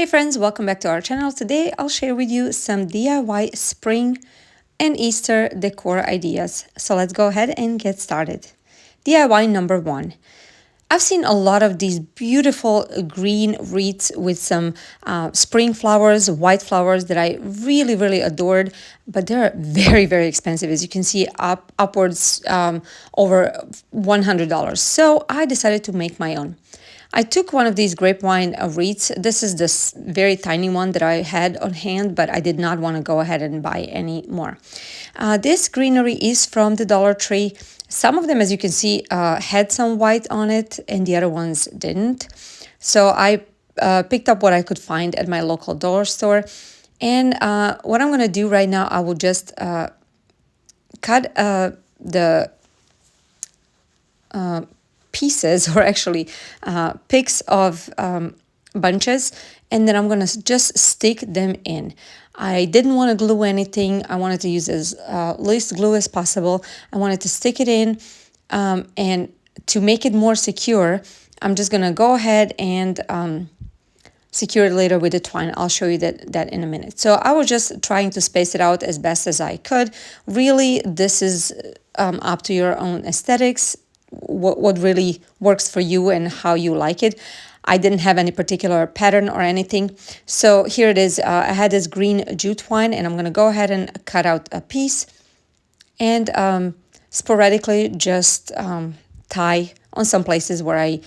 Hey friends, welcome back to our channel. Today I'll share with you some DIY spring and Easter decor ideas. So let's go ahead and get started. DIY number one. I've seen a lot of these beautiful green wreaths with some spring flowers, white flowers that I really adored, but they're very expensive. As you can see, upwards over $100. So I decided to make my own. I took one of these grapevine wreaths. This is this very tiny one that I had on hand, but I did not want to go ahead and buy any more. This greenery is from the Dollar Tree. Some of them, as you can see, had some white on it and the other ones didn't. So I picked up what I could find at my local dollar store. And what I'm going to do right now, I will just cut the pieces, or actually picks of bunches, and then I'm gonna just stick them in. I didn't want to glue anything. I wanted to use as least glue as possible. I wanted to stick it in, and to make it more secure, I'm just gonna go ahead and secure it later with the twine. I'll show you that in a minute. So I was just trying to space it out as best as I could. Really, this is up to your own aesthetics, what really works for you and how you like it. I didn't have any particular pattern or anything. So here it is. I had this green jute twine, and I'm going to go ahead and cut out a piece and sporadically just tie on some places where I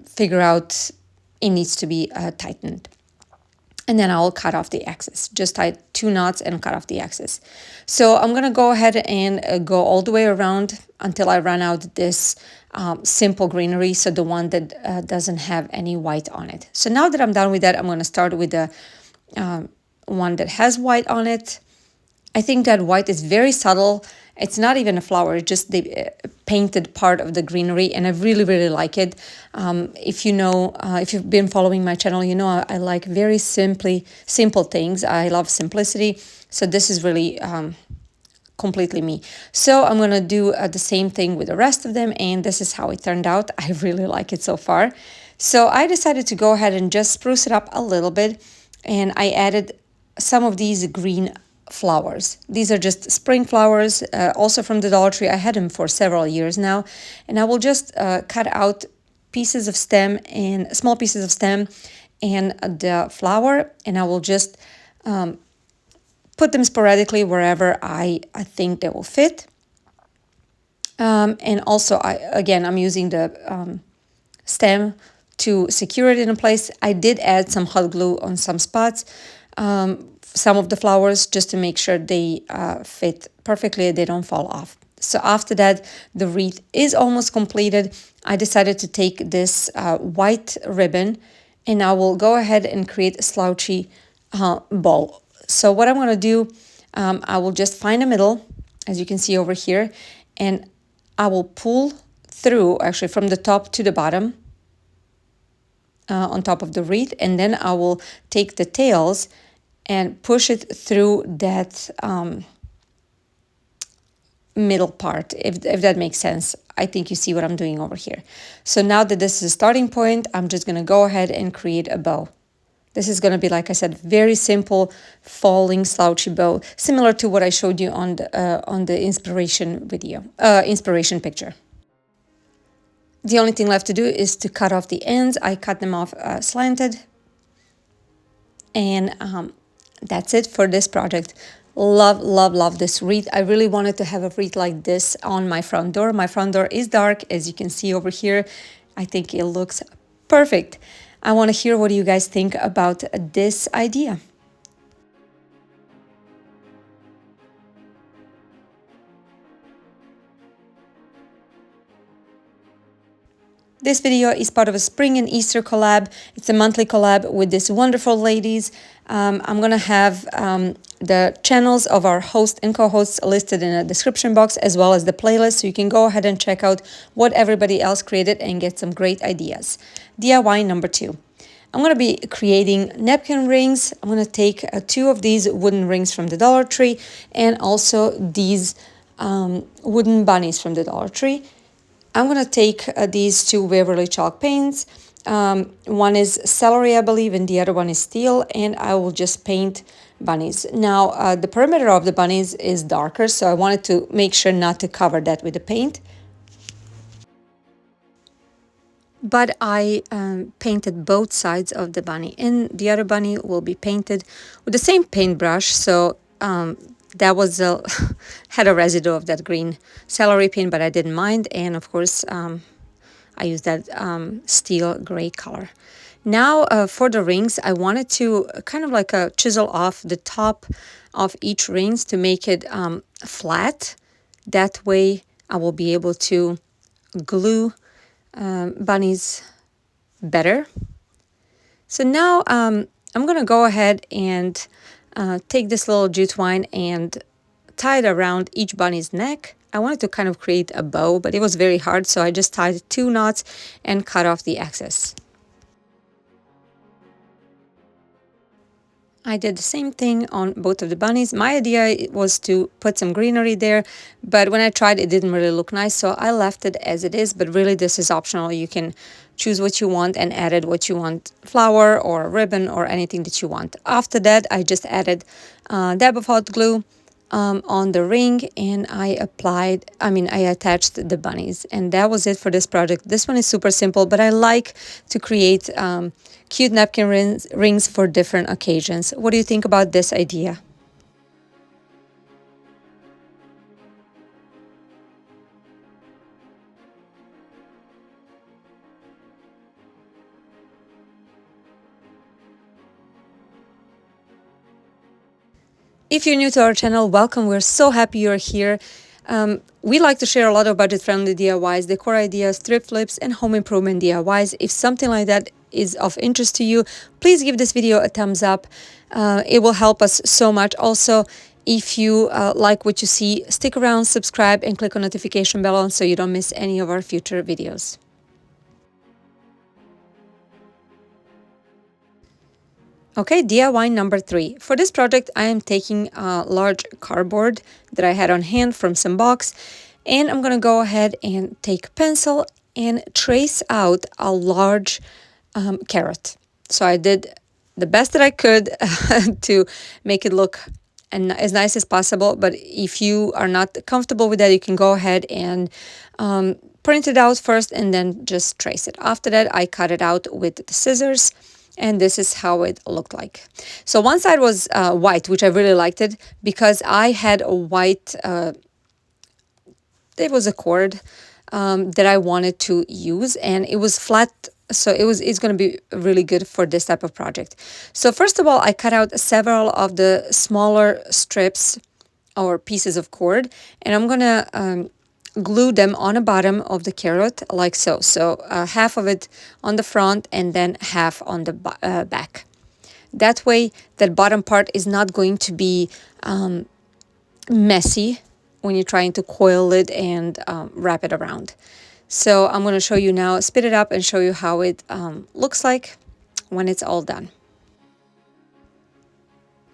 figure out it needs to be tightened. And then I'll cut off the excess. Just tie 2 knots and cut off the excess. So I'm gonna go ahead and go all the way around until I run out this simple greenery, so the one that doesn't have any white on it. So now that I'm done with that, I'm gonna start with the one that has white on it. I think that white is very subtle. It's not even a flower, it's just the painted part of the greenery, and I really like it. If you know, if you've been following my channel, you know I like very simple things. I love simplicity, so this is really completely me. So I'm gonna do the same thing with the rest of them, and this is how it turned out. I really like it so far. So I decided to go ahead and just spruce it up a little bit, and I added some of these green flowers. These are just spring flowers, also from the Dollar Tree. I had them for several years now, and I will just cut out pieces of stem and small pieces of stem and the flower, and I will just put them sporadically wherever I think they will fit. And also, I'm using the stem to secure it in place. I did add some hot glue on some spots, some of the flowers, just to make sure they fit perfectly, they don't fall off. So after that, the wreath is almost completed. I decided to take this white ribbon, and I will go ahead and create a slouchy bow. So what I'm going to do, I will just find a middle, as you can see over here, and I will pull through, actually from the top to the bottom, on top of the wreath, and then I will take the tails and push it through that middle part, if that makes sense. I think you see what I'm doing over here. So now that this is a starting point, I'm just going to go ahead and create a bow. This is going to be, like I said, very simple falling slouchy bow, similar to what I showed you on the inspiration video, inspiration picture. The only thing left to do is to cut off the ends. I cut them off slanted, and that's it for this project. Love this wreath. I really wanted to have a wreath like this on my front door. My front door is dark, as you can see over here. I think it looks perfect. I want to hear what you guys think about this idea. This video is part of a spring and Easter collab. It's a monthly collab with these wonderful ladies. I'm going to have the channels of our host and co-hosts listed in the description box, as well as the playlist, so you can go ahead and check out what everybody else created and get some great ideas. DIY number 2. I'm going to be creating napkin rings. I'm going to take 2 of these wooden rings from the Dollar Tree, and also these wooden bunnies from the Dollar Tree. I'm going to take these 2 Waverly chalk paints, One is celery, I believe, and the other one is teal, and I will just paint bunnies. Now, the perimeter of the bunnies is darker, so I wanted to make sure not to cover that with the paint. But I painted both sides of the bunny, and the other bunny will be painted with the same paintbrush. So that was had a residue of that green celery paint, but I didn't mind. And of course, I used that steel gray color. Now for the rings, I wanted to kind of like chisel off the top of each rings to make it flat. That way, I will be able to glue bunnies better. So now I'm gonna go ahead and take this little jute twine and tie it around each bunny's neck. I wanted to kind of create a bow, but it was very hard, so I just tied 2 knots and cut off the excess. I did the same thing on both of the bunnies. My idea was to put some greenery there, but when I tried, it didn't really look nice, so I left it as it is, but really this is optional. You can choose what you want and added what you want, flower or ribbon or anything that you want. After that, I just added a dab of hot glue on the ring, and I attached the bunnies, and that was it for this project. This one is super simple, but I like to create cute napkin rings for different occasions. What do you think about this idea? If you're new to our channel, welcome. We're so happy you're here. We like to share a lot of budget-friendly DIYs, decor ideas, thrift flips, and home improvement DIYs. If something like that is of interest to you, please give this video a thumbs up. It will help us so much. Also, if you like what you see, stick around, subscribe, and click on notification bell on so you don't miss any of our future videos. Okay, DIY number 3. For this project, I am taking a large cardboard that I had on hand from some box, and I'm gonna go ahead and take a pencil and trace out a large carrot. So I did the best that I could to make it look as nice as possible, but if you are not comfortable with that, you can go ahead and print it out first and then just trace it. After that, I cut it out with the scissors, and this is how it looked like. So one side was white, which I really liked it because I had a white, it was a cord that I wanted to use, and it was flat, so it's going to be really good for this type of project. So first of all, I cut out several of the smaller strips or pieces of cord, and I'm going to glue them on the bottom of the carrot like so. So half of it on the front and then half on the back. That way, that bottom part is not going to be messy when you're trying to coil it and wrap it around. So I'm going to show you now, spit it up and show you how it looks like when it's all done.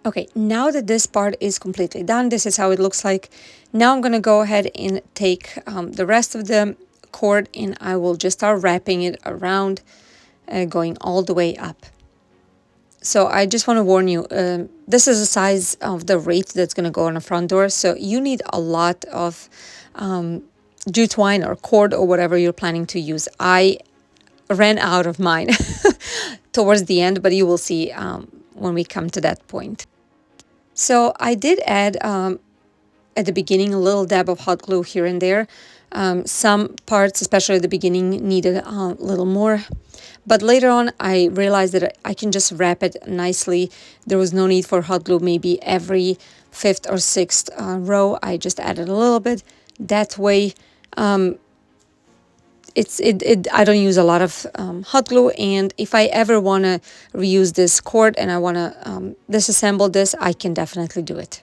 Okay, now that this part is completely done, this is how it looks like. Now I'm going to go ahead and take the rest of the cord, and I will just start wrapping it around, going all the way up. So I just want to warn you, this is the size of the wreath that's going to go on the front door, so you need a lot of jute twine or cord or whatever you're planning to use. I ran out of mine towards the end, but you will see when we come to that point. So I did add at the beginning a little dab of hot glue here and there. Some parts, especially at the beginning, needed a little more. But later on, I realized that I can just wrap it nicely. There was no need for hot glue. Maybe every 5th or 6th row, I just added a little bit. That way, I don't use a lot of hot glue, and if I ever want to reuse this cord and I want to disassemble this, I can definitely do it.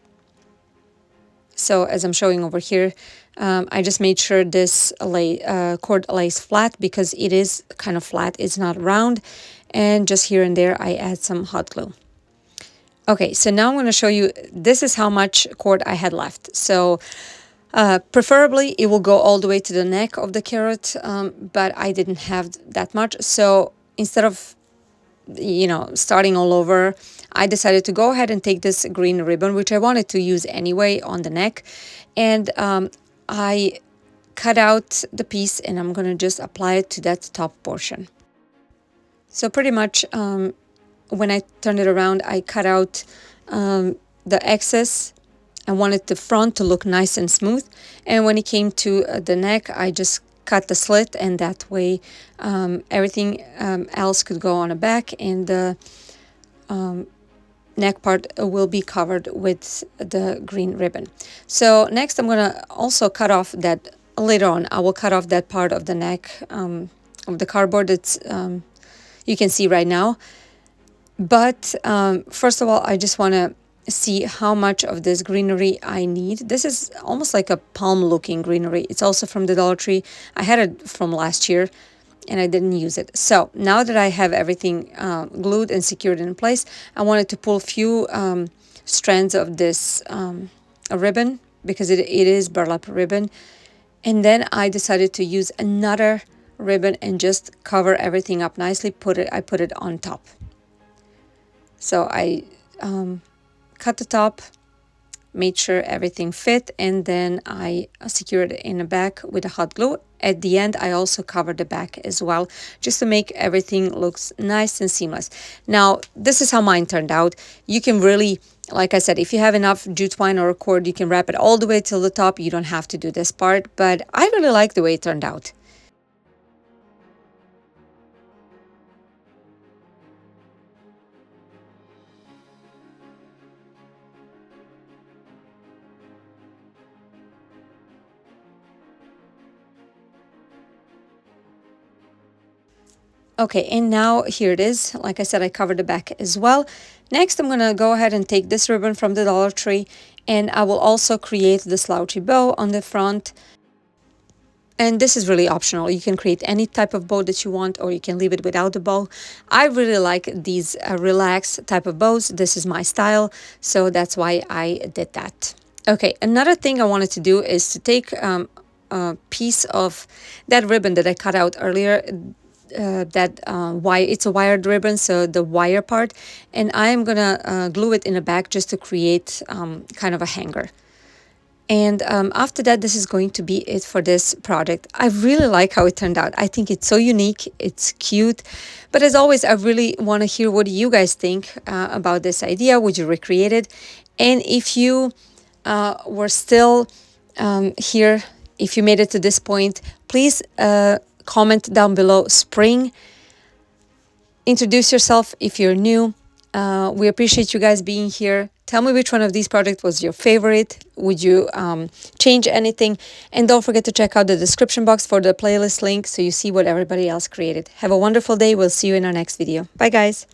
So as I'm showing over here, I just made sure this cord lays flat because it is kind of flat, it's not round, and just here and there I add some hot glue. Okay, so now I'm going to show you, this is how much cord I had left. So preferably it will go all the way to the neck of the carrot, but I didn't have that much. So instead of, starting all over, I decided to go ahead and take this green ribbon, which I wanted to use anyway on the neck, and I cut out the piece, and I'm gonna just apply it to that top portion. So pretty much when I turned it around, I cut out the excess. I wanted the front to look nice and smooth, and when it came to the neck, I just cut the slit, and that way everything else could go on the back, and the neck part will be covered with the green ribbon. So next I'm gonna also cut off that, later on I will cut off that part of the neck of the cardboard that's you can see right now. But first of all, I just want to see how much of this greenery I need. This is almost like a palm looking greenery. It's also from the Dollar Tree. I had it from last year and I didn't use it. So now that I have everything glued and secured in place, I wanted to pull a few strands of this ribbon, because it is burlap ribbon. And then I decided to use another ribbon and just cover everything up nicely. I put it on top. So I cut the top, made sure everything fit, and then I secured it in the back with a hot glue. At the end, I also covered the back as well, just to make everything looks nice and seamless. Now, this is how mine turned out. You can really, like I said, if you have enough jute twine or a cord, you can wrap it all the way till the top. You don't have to do this part, but I really like the way it turned out. Okay, and now here it is. Like I said, I covered the back as well. Next, I'm gonna go ahead and take this ribbon from the Dollar Tree, and I will also create the slouchy bow on the front. And this is really optional. You can create any type of bow that you want, or you can leave it without the bow. I really like these relaxed type of bows. This is my style, so that's why I did that. Okay, another thing I wanted to do is to take a piece of that ribbon that I cut out earlier, it's a wired ribbon, so the wire part, and I'm gonna glue it in the back just to create kind of a hanger. And after that, this is going to be it for this project. I really like how it turned out. I think it's so unique, it's cute, but as always, I really want to hear what you guys think about this idea. Would you recreate it? And if you were still here, if you made it to this point, please comment down below spring. Introduce yourself if you're new. We appreciate you guys being here. Tell me which one of these projects was your favorite. Would you change anything? And don't forget to check out the description box for the playlist link so you see what everybody else created. Have a wonderful day. We'll see you in our next video. Bye, guys.